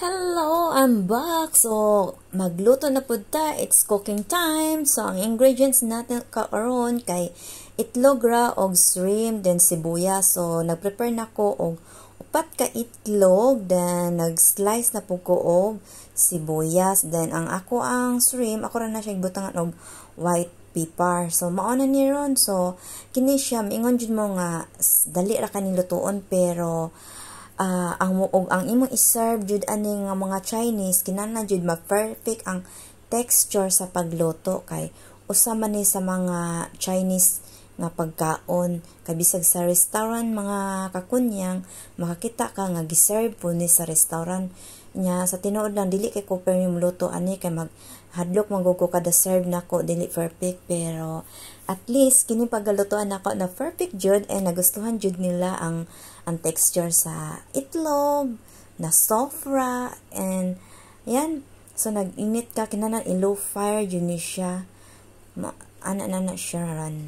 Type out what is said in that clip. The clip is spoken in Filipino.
Hello, I'm back. So, magluto na pud ta. It's cooking time. So, ang ingredients natin karon kay itlog ra og shrimp, then sibuyas. So, nagprepare na ko og upat ka itlog, then nag-slice na po ko og sibuyas. Then, ang shrimp, ako ra na siya butangan og white pepper. So, mauna ni ron. So, kini siya, mingon jud mo nga, dali ra kaning lutuon, pero ang imong iserve jud ani nga mga Chinese kinahanglan jud ma-perfect ang texture sa pagluto kay usa man ni sa mga Chinese nga pagkaon kay bisag sa restaurant mga kakunyang makakita ka nga giserve po ni sa restaurant nya sa tinuod lang dili kay ko permi luto ani kay maghadlok mangugo kada serve nako dili perfect, pero at least kini pagalutoan nako na perfect jud and nagustuhan jud nila ang texture sa itlog na soft ra and yan. So nag-init ka kinahanglan i-low fire jud ni siya ana na siya ran.